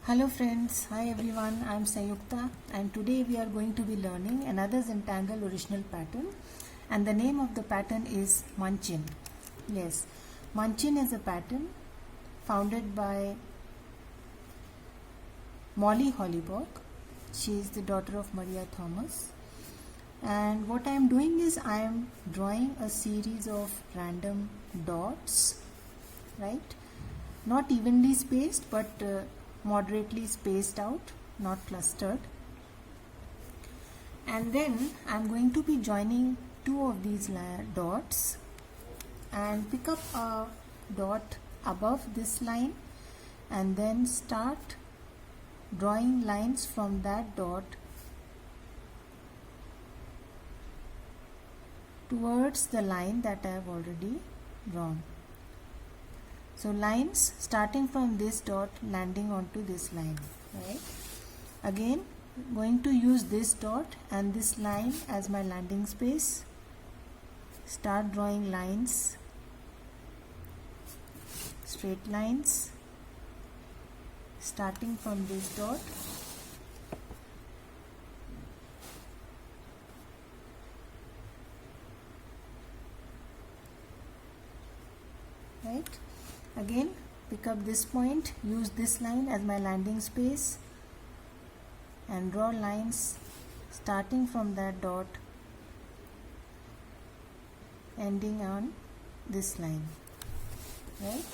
Hello friends, hi everyone, I am Sanyukta and today we are going to be learning another Zentangle original pattern, and the name of the pattern is Munchin. Yes, Munchin is a pattern founded by Molly Hollybock. She is the daughter of Maria Thomas, and what I am doing is I am drawing a series of random dots, right? Not evenly spaced but moderately spaced out, not clustered. And then I'm going to be joining two of these dots and pick up a dot above this line and then start drawing lines from that dot towards the line that I have already drawn. So lines starting from this dot landing onto this line, right? Again, going to use this dot and this line as my landing space. Start drawing lines, straight lines, starting from this dot. Right? Again, pick up this point, use this line as my landing space and draw lines starting from that dot ending on this line, right?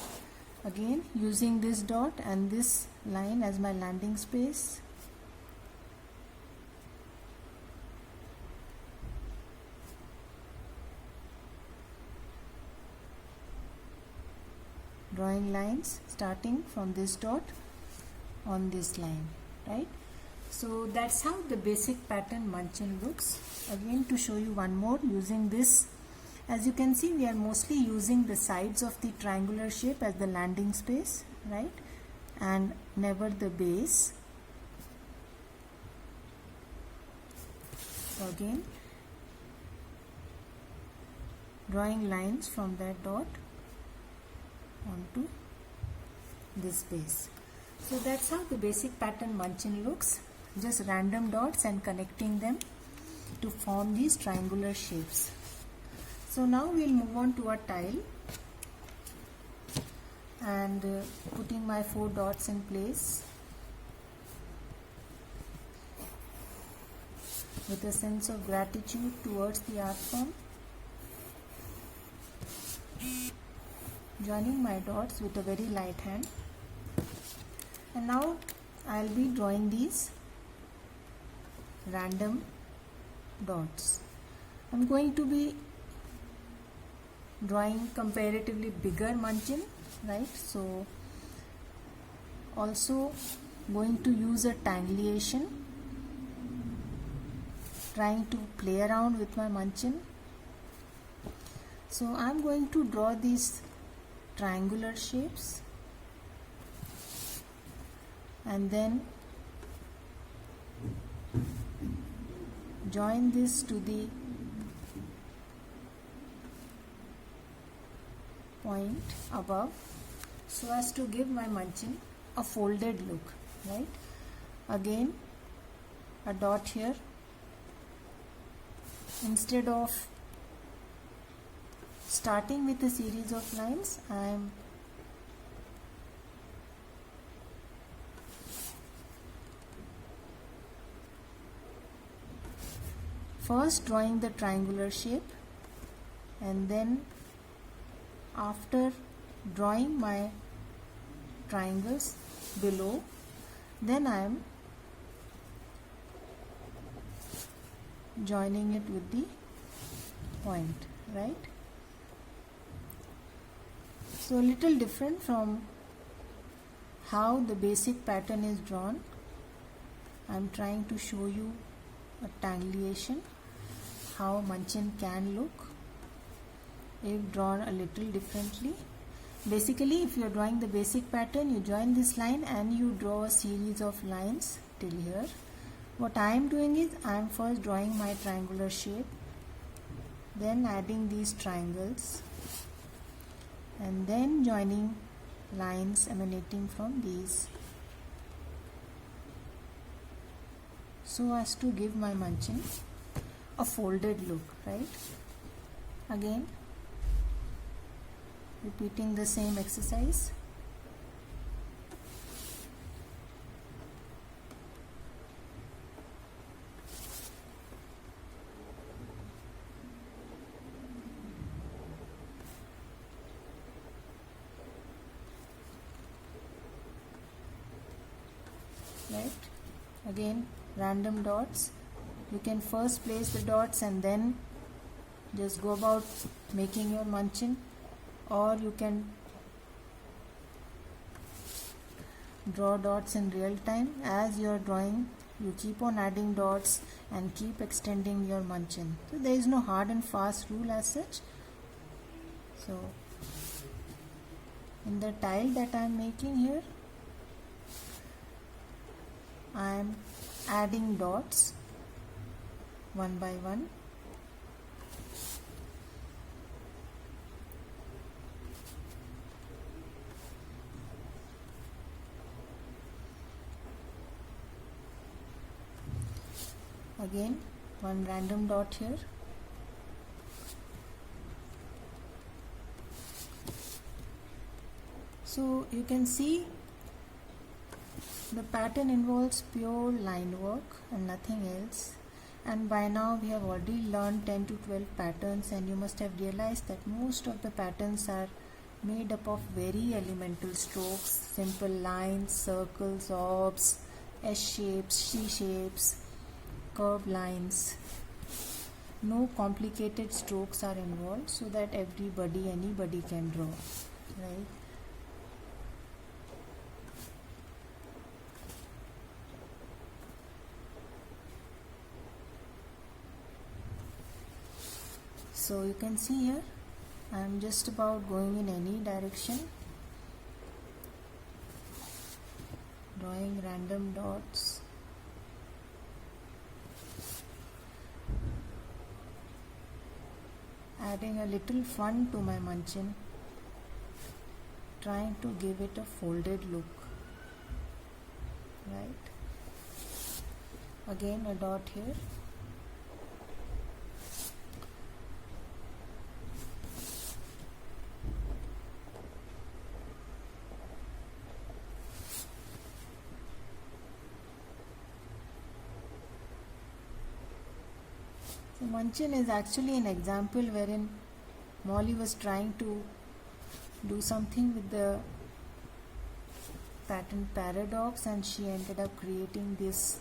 Again, using this dot and this line as my landing space, drawing lines starting from this dot on this line, right? So that's how the basic pattern Munchin looks. Again, to show you one more using this, as you can see, we are mostly using the sides of the triangular shape as the landing space, right? And never the base. So again, drawing lines from that dot onto this base. So that's how the basic pattern Munchin looks, just random dots and connecting them to form these triangular shapes. So now we'll move on to a tile and putting my 4 dots in place with a sense of gratitude towards the art form. Joining my dots with a very light hand, and now I'll be drawing these random dots. I'm going to be drawing comparatively bigger Munchin, right? So also going to use a tangleation, trying to play around with my Munchin. So I'm going to draw these triangular shapes and then join this to the point above so as to give my Munchin a folded look, right? Again, a dot here. Instead of starting with a series of lines, I am first drawing the triangular shape, and then after drawing my triangles below, then I am joining it with the point, right? So a little different from how the basic pattern is drawn. I am trying to show you a tangleation, how Munchin can look if drawn a little differently. Basically, if you are drawing the basic pattern, you join this line and you draw a series of lines till here. What I am doing is I am first drawing my triangular shape, then adding these triangles and then joining lines emanating from these so as to give my munchin a folded look, right? Again, repeating the same exercise. Right? Again, random dots. You can first place the dots and then just go about making your munchin, or you can draw dots in real time. As you are drawing, you keep on adding dots and keep extending your munchin. So there is no hard and fast rule as such. So in the tile that I am making here, I am adding dots one by one. Again, one random dot here. So you can see the pattern involves pure line work and nothing else. And by now we have already learned 10 to 12 patterns, and you must have realized that most of the patterns are made up of very elemental strokes, simple lines, circles, orbs, S shapes, C shapes, curved lines. No complicated strokes are involved, so that anybody can draw, right? So you can see here, I am just about going in any direction, drawing random dots. Adding a little fun to my munchin, trying to give it a folded look, right? Again a dot here. So munchin is actually an example wherein Molly was trying to do something with the pattern paradox, and she ended up creating this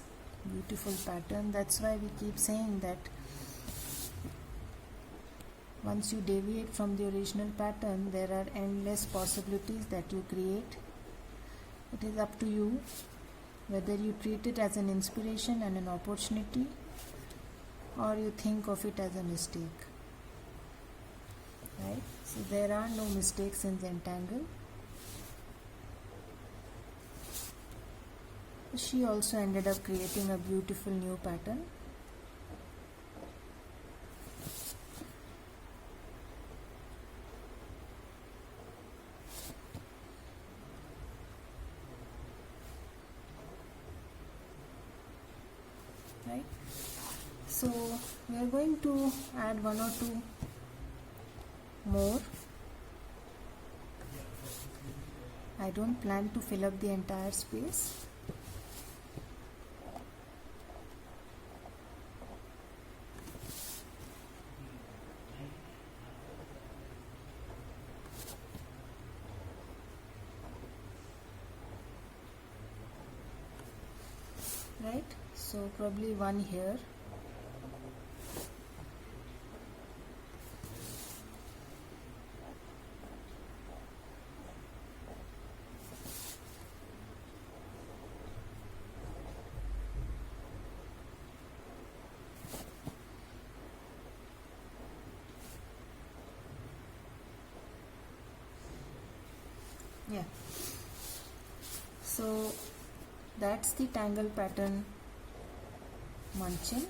beautiful pattern. That's why we keep saying that once you deviate from the original pattern, there are endless possibilities that you create. It is up to you whether you treat it as an inspiration and an opportunity, or you think of it as a mistake, right? So there are no mistakes in Zentangle. She also ended up creating a beautiful new pattern. Right? So we are going to add one or two more. I don't plan to fill up the entire space. Right? So probably one here. Yeah, so that's the tangle pattern Munchin.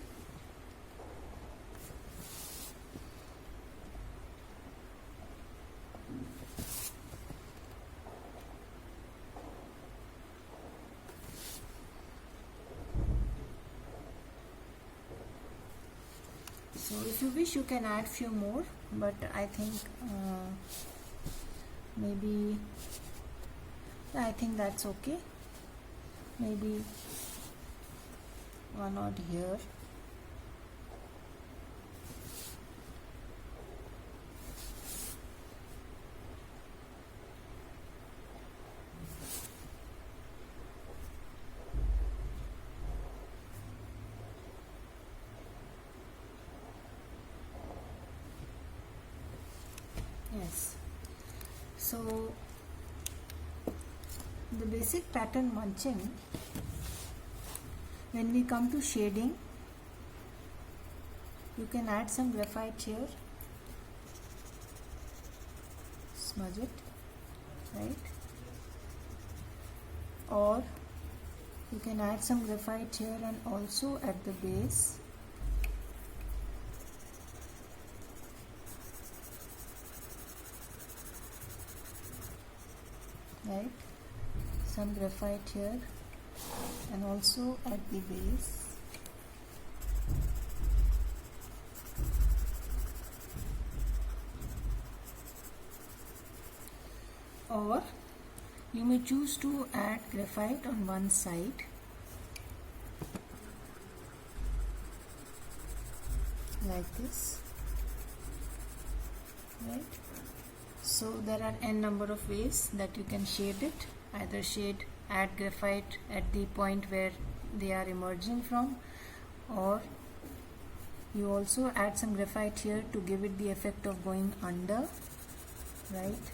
you wish, you can add few more, but I think maybe I think that's okay. Maybe one odd here. Yes. So the basic pattern munching, when we come to shading, you can add some graphite here, smudge it, right? Or you can add some graphite here and also at the base. Right, some graphite here and also at the base. Or you may choose to add graphite on one side, like this, right? So there are n number of ways that you can shade it. Either add graphite at the point where they are emerging from, or you also add some graphite here to give it the effect of going under, right?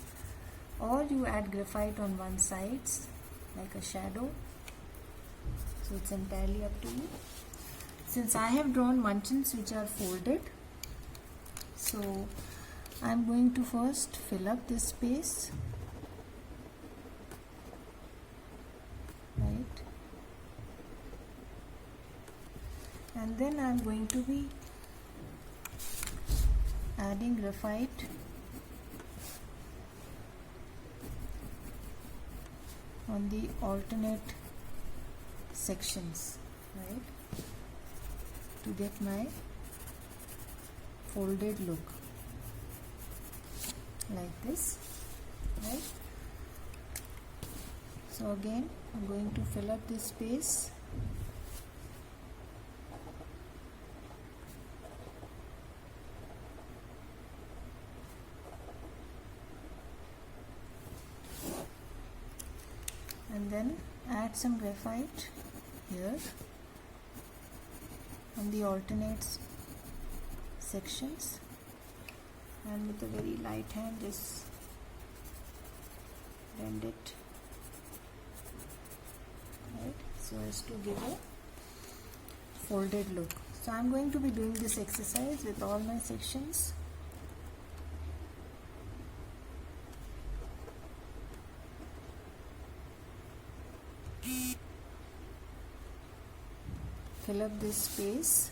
Or you add graphite on one side like a shadow. So it's entirely up to you. Since I have drawn munchins which are folded, so I'm going to first fill up this space, right? And then I'm going to be adding graphite on the alternate sections, right, to get my folded look. Like this, right? So again, I'm going to fill up this space. And then add some graphite here on the alternate sections. And with a very light hand just blend it, right, so as to give a folded look. So I'm going to be doing this exercise with all my sections. Fill up this space.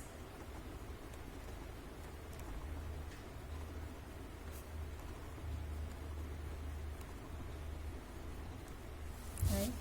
Right.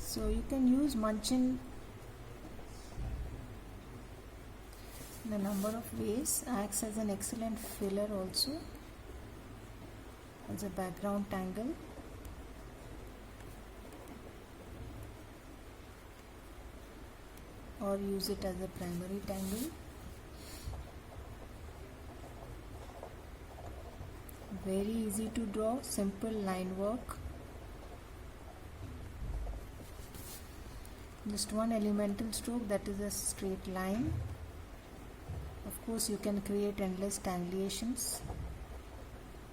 So you can use Munchin in a number of ways. Acts as an excellent filler also, as a background tangle. Or use it as a primary tangle. Very easy to draw, simple line work. Just one elemental stroke, that is a straight line. Of course you can create endless tangulations,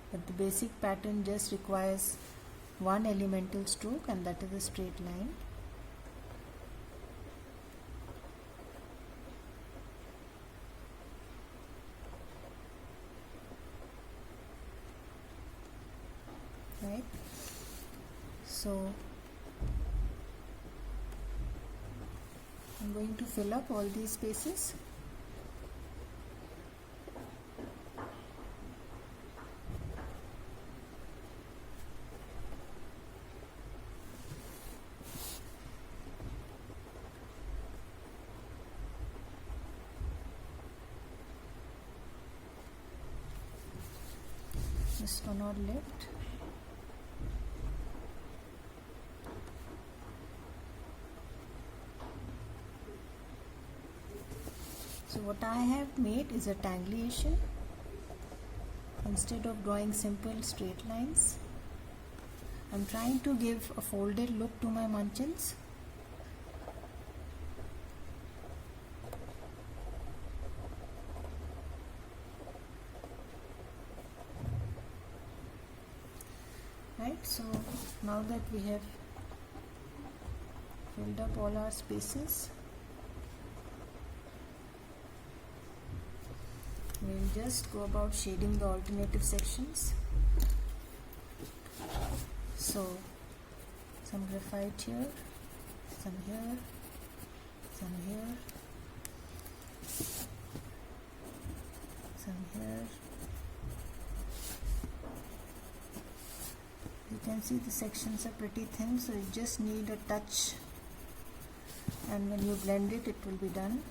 but the basic pattern just requires one elemental stroke, and that is a straight line. So I'm going to fill up all these spaces. Just one odd left. So what I have made is a tangleation. Instead of drawing simple straight lines, I'm trying to give a folded look to my munchins. Right, so now that we have filled up all our spaces, we'll just go about shading the alternative sections. So some graphite here, some here, some here, some here. You can see the sections are pretty thin, so you just need a touch, and when you blend it, it will be done.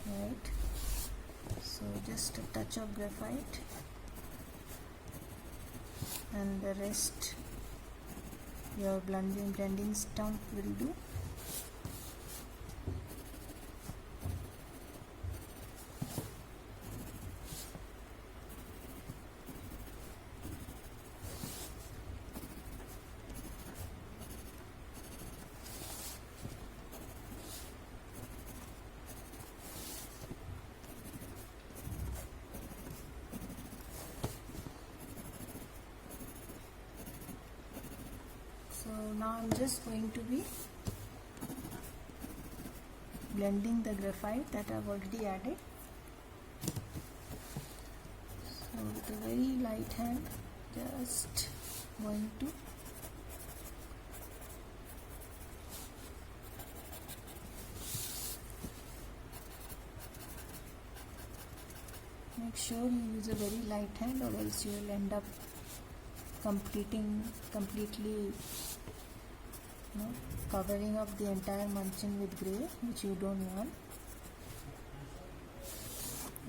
Right, so just a touch of graphite, and the rest your blending stump will do. So now I'm just going to be blending the graphite that I've already added. So with a very light hand, just going to make sure you use a very light hand, or else you will end up completely covering up the entire munchin with grey, which you don't want.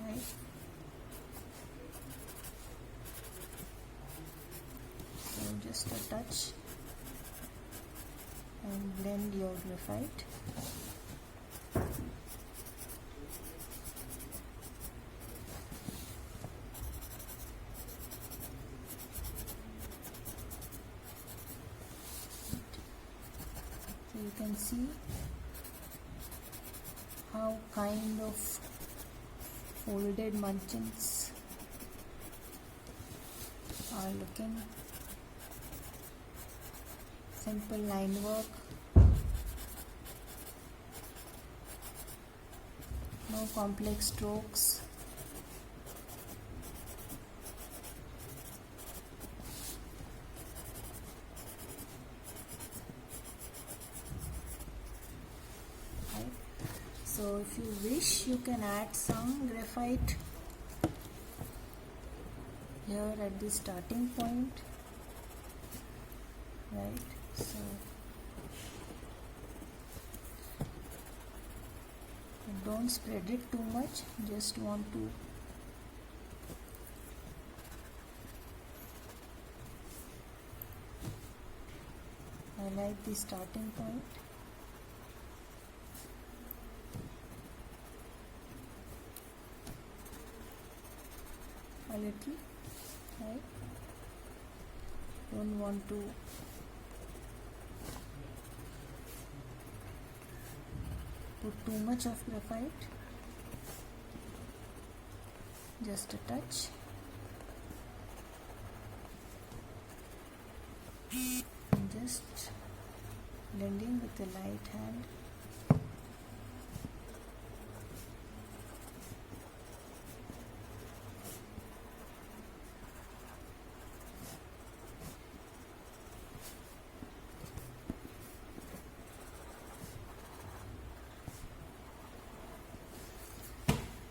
Right, so just a touch and blend your graphite. You can see how kind of folded munchins are looking. Simple line work, no complex strokes. So if you wish, you can add some graphite here at the starting point. Right, so don't spread it too much, just want to highlight the starting point. A little, right? Don't want to put too much of graphite, just a touch. And just blending with the light hand.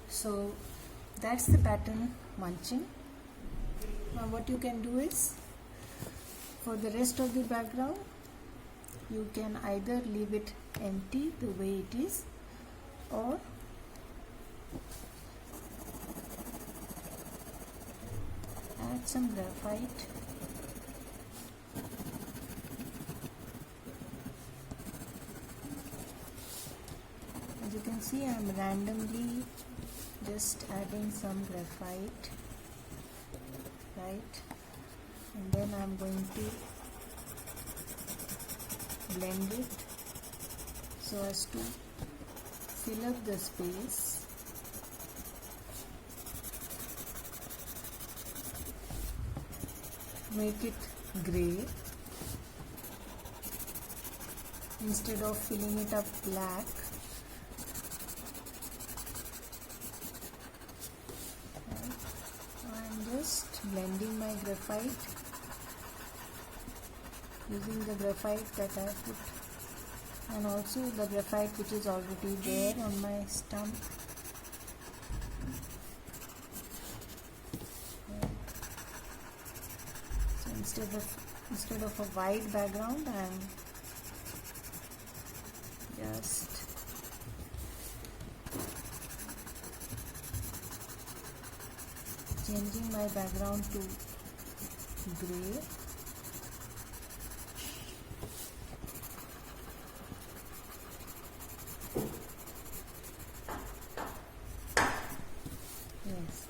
So that's the pattern Munchin. Now what you can do is, for the rest of the background, you can either leave it empty the way it is, or add some graphite. As you can see, I am randomly just adding some graphite, right, and then I am going to blend it so as to fill up the space. Make it gray instead of filling it up black. Blending my graphite using the graphite that I put, and also the graphite which is already there on my stump. So instead of a white background, I am just changing my background to gray. Yes.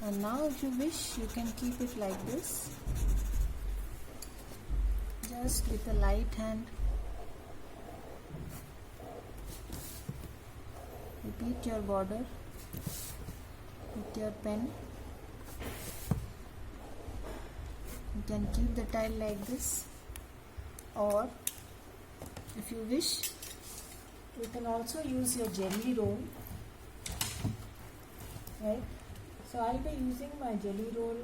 And now if you wish, you can keep it like this. Just with a light hand, repeat your border with your pen. You can keep the tile like this, or if you wish, you can also use your jelly roll, right? So I'll be using my jelly roll,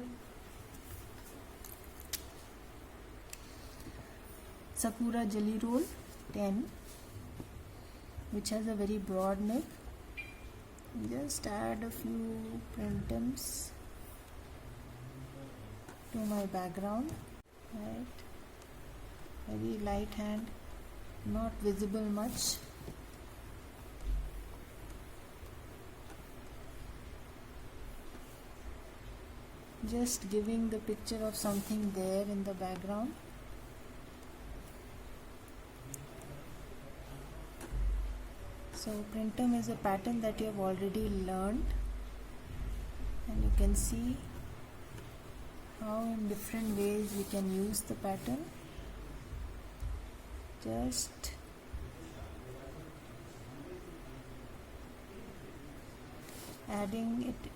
Sakura jelly roll 10, which has a very broad neck. Just add a few printums to my background, right? Very light hand, not visible much. Just giving the picture of something there in the background. So printum is a pattern that you have already learned, and you can see how in different ways we can use the pattern. Just adding it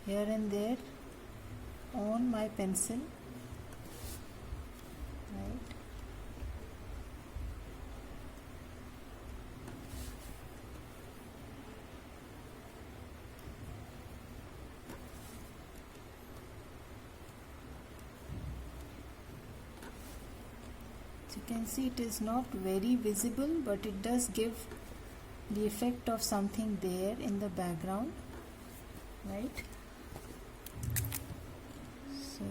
here and there on my pencil, right? You can see it is not very visible, but it does give the effect of something there in the background, right? So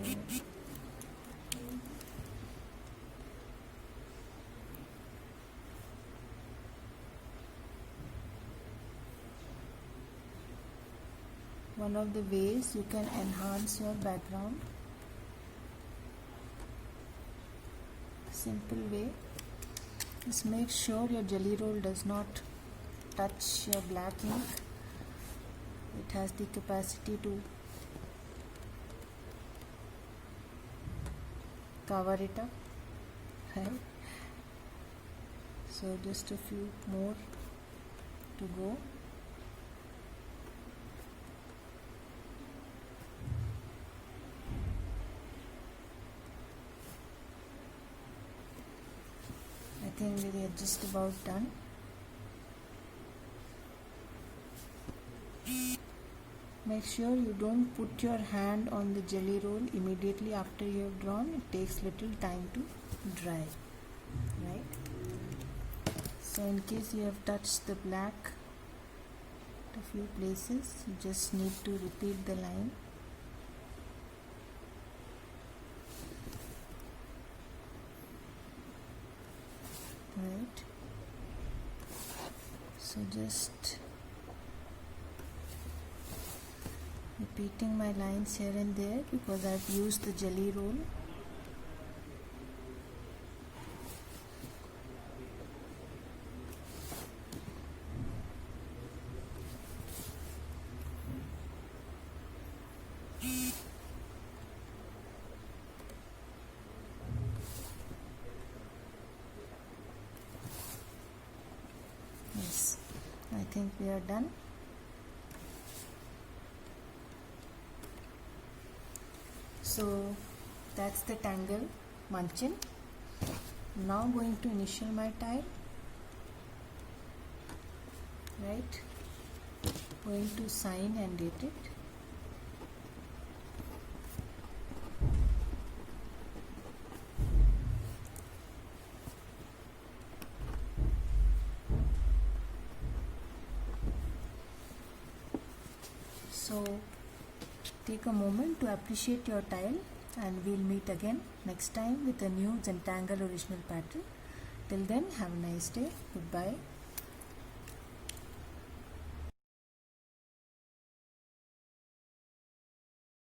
one of the ways you can enhance your background, simple way, just make sure your jelly roll does not touch your black ink. It has the capacity to cover it up, right? So just a few more to go. I think we are just about done. Make sure you don't put your hand on the jelly roll immediately after you have drawn. It takes little time to dry, right? So in case you have touched the black at a few places, you just need to repeat the line. Right? So just repeating my lines here and there because I've used the jelly roll. Yes, I think we are done. So that's the Tangle Munchin. Now going to initial my tile, right? Going to sign and date it. So take a moment to appreciate your tile, and we'll meet again next time with a new Zentangle original pattern. Till then, have a nice day. Goodbye.